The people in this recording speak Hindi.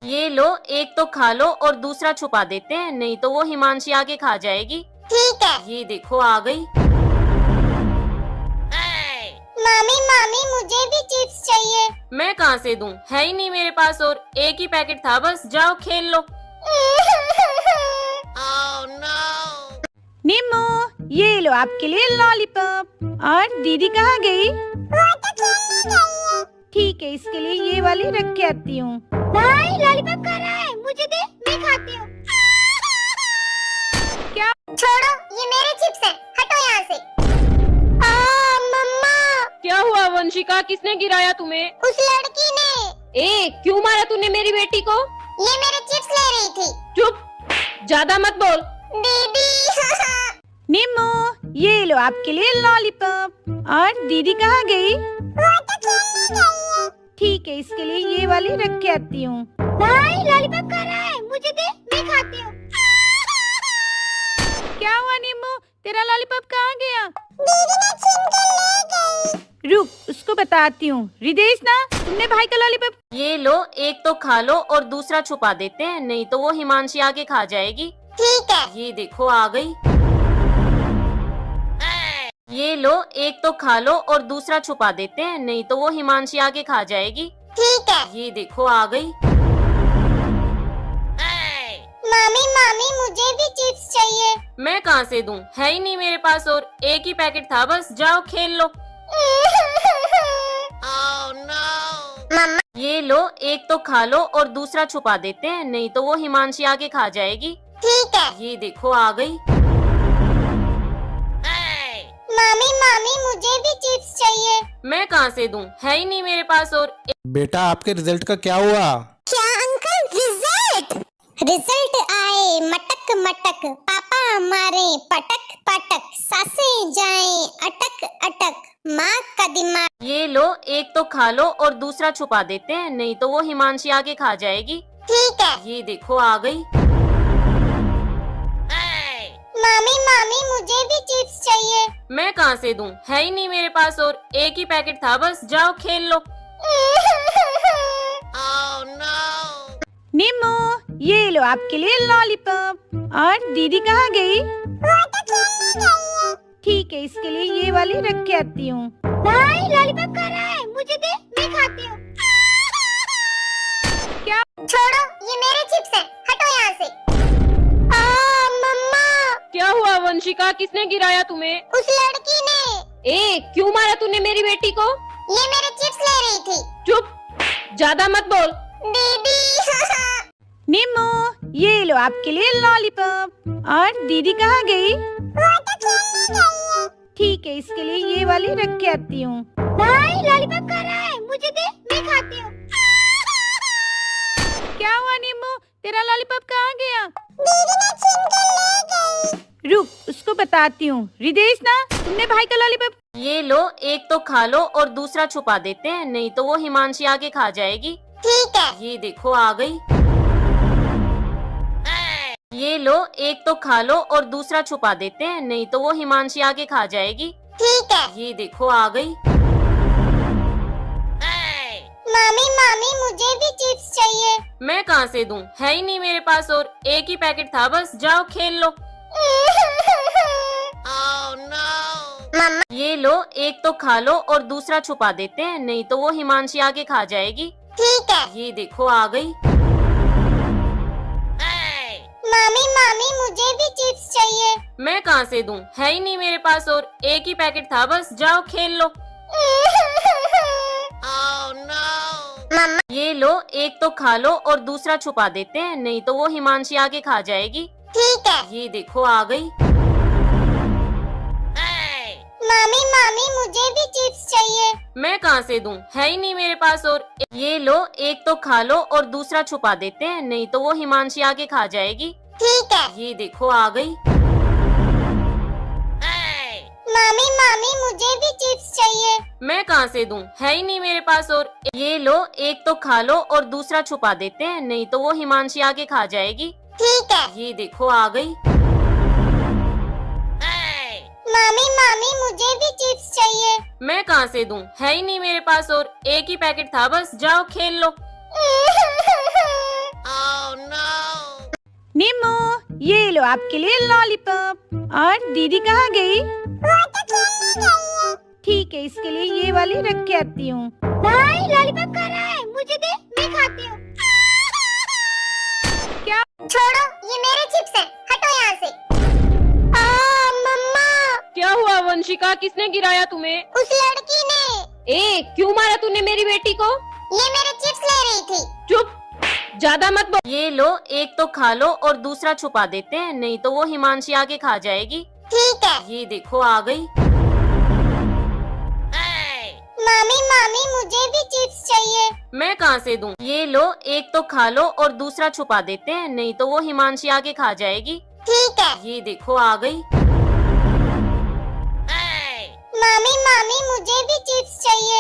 ये लो, एक तो खा लो और दूसरा छुपा देते हैं, नहीं तो वो हिमांशी आके खा जाएगी। ठीक है। ये देखो आ गई। मामी मामी मुझे भी चिप्स चाहिए। मैं कहाँ से दूं, है ही नहीं मेरे पास और एक ही पैकेट था बस, जाओ खेल लो। निम्मू, ये लो आपके लिए लॉलीपॉप। और दीदी कहाँ गई? वो तो खेलने गई है। ठीक है, इसके लिए ये वाली रख के आती हूँ। भाई लॉलीपॉप खा रहा है, मुझे दे, मैं खाती हूँ। क्या? छोड़ो, ये मेरे चिप्स हैं, हटो यहाँ से। मम्मा। क्या हुआ वंशिका, किसने गिराया तुम्हें? उस लड़की ने। क्यों मारा तूने मेरी बेटी को? ये मेरे चिप्स ले रही थी। चुप, ज्यादा मत बोल। दीदी। निम्मू, ये लो आपके लिए लॉलीपॉप। और दीदी कहाँ गई? वो तो खेलने गई है। ठीक है, इसके लिए ये वाली रख के आती हूँ। भाई लॉलीपॉप खा रहा है, मुझे दे, मैं खाती हूँ। क्या हुआ निम्मू, तेरा लॉलीपॉप कहाँ गया? दीदी ने छीन कर ले गई। रुक, उसको बताती हूँ। रिदेश ना, तुमने भाई का लॉलीपॉप। ये लो, एक तो खा लो और दूसरा छुपा देते हैं, नहीं तो वो हिमांशी आके खा जाएगी। ठीक है। ये देखो आ गई। ये लो, एक तो खा लो और दूसरा छुपा देते हैं, नहीं तो वो हिमांशी आके खा जाएगी। ठीक है। ये देखो आ गई। मामी मामी मुझे भी चिप्स चाहिए। मैं कहाँ से दूं, है ही नहीं मेरे पास और एक ही पैकेट था बस, जाओ खेल लो। मम्मा। ये लो, एक तो खा लो और दूसरा छुपा देते हैं, नहीं तो वो हिमांशी आके खा जाएगी। ठीक है। ये देखो आ गई। मामी मामी मुझे भी चिप्स चाहिए। मैं कहाँ से दूं, है ही नहीं मेरे पास और बेटा आपके रिजल्ट का क्या हुआ? क्या अंकल, रिजल्ट आए मटक मटक, पापा मारे पटक पटक, सासें जाएं अटक अटक, माँ का दिमाग। ये लो, एक तो खा लो और दूसरा छुपा देते हैं, नहीं तो वो हिमांशी आके खा जाएगी। ठीक है। ये देखो आ गई। मामी मामी मुझे भी चिप्स चाहिए। मैं कहाँ से दूं, है ही नहीं मेरे पास और एक ही पैकेट था बस, जाओ खेल लो। निम्मू, ये लो आपके लिए लॉलीपॉप। और दीदी कहाँ गई? वो तो खेलने गई है। ठीक है, इसके लिए ये वाली रख के आती हूँ। भाई लॉलीपॉप खा रहा है, मुझे दे, मैं खाती हूँ। क्या? छोड़ो, ये मेरे चिप्स हैं, हटो यहाँ से। मम्मा। क्या हुआ वंशिका, किसने गिराया तुम्हें? उस लड़की ने। क्यों मारा तूने मेरी बेटी को? ये मेरे चिप्स ले रही थी। चुप, ज्यादा मत बोल। दीदी। निम्मू, ये लो आपके लिए लॉलीपॉप। और दीदी कहाँ गई? वो तो खेलने गई है। ठीक है, इसके लिए ये वाली रख के आती हूँ। भाई लॉलीपॉप खा रहा है, मुझे दे, मैं खाती हूँ। क्या हुआ निम्मू, तेरा लॉलीपॉप कहाँ गया? दीदी ने छीन कर ले गई। रुक, उसको बताती हूँ। रिदेश ना, तुमने भाई का लॉलीपॉप। ये लो, एक तो खा लो और दूसरा छुपा देते हैं, नहीं तो वो हिमांशी आके खा जाएगी। ठीक है। ये देखो आ गई। ये लो, एक तो खा लो और दूसरा छुपा देते हैं, नहीं तो वो हिमांशी आके खा जाएगी। ठीक है। ये देखो आ गई। मामी मामी मुझे भी चिप्स चाहिए। मैं कहाँ से दूं, है ही नहीं मेरे पास और एक ही पैकेट था बस, जाओ खेल लो। मम्मा। ये लो, एक तो खा लो और दूसरा छुपा देते हैं, नहीं तो वो हिमांशी आके खा जाएगी। ठीक है। ये देखो आ गई। मामी मामी मुझे भी चिप्स चाहिए। मैं कहाँ से दूं, है ही नहीं मेरे पास और एक ही पैकेट था बस, जाओ खेल लो। मम्मा। ये लो, एक तो खा लो और दूसरा छुपा देते हैं, नहीं तो वो हिमांशी आके खा जाएगी। ठीक है। ये देखो आ गई। मामी मामी मुझे भी चिप्स चाहिए। मैं कहाँ से दूं, है ही नहीं मेरे पास और ये लो, एक तो खा लो और दूसरा छुपा देते हैं, नहीं तो वो हिमांशी आके खा जाएगी। ठीक है। ये देखो आ गई। मामी मामी मुझे भी चिप्स चाहिए। मैं कहाँ से दूं, है ही नहीं मेरे पास और ये लो, एक तो खा लो और दूसरा छुपा देते हैं, नहीं तो वो हिमांशी आके खा जाएगी। ठीक है। ये देखो आ गई। मामी मामी मुझे भी चिप्स चाहिए। मैं कहाँ से दूं, है ही नहीं मेरे पास और एक ही पैकेट था बस, जाओ खेल लो। ये लो आपके लिए लॉलीपॉप। और दीदी कहाँ गई? वो तो खेलने गई है। ठीक है, इसके लिए ये वाली रख के आती हूँ। भाई लॉलीपॉप खा रहा है, मुझे दे, मैं खाती हूँ। क्या? छोड़ो, ये मेरे चिप्स हैं, हटो यहाँ से। मम्मा, क्या हुआ वंशिका, किसने गिराया तुम्हें? उस लड़की ने। ए, क्यों मारा तूने मेरी बेटी को? ये मेरे चिप्स ले रही थी। चुप, ज्यादा मत बोल। ये लो, एक तो खा लो और दूसरा छुपा देते हैं, नहीं तो वो हिमांशी आके खा जाएगी। ठीक है। ये देखो आ गई। मामी मामी, मुझे भी चिप्स चाहिए। मैं कहाँ से दूं? ये लो, एक तो खा लो और दूसरा छुपा देते हैं, नहीं तो वो हिमांशी आके खा जाएगी। ठीक है। ये देखो आ गई। मामी मामी, मुझे भी चिप्स चाहिए।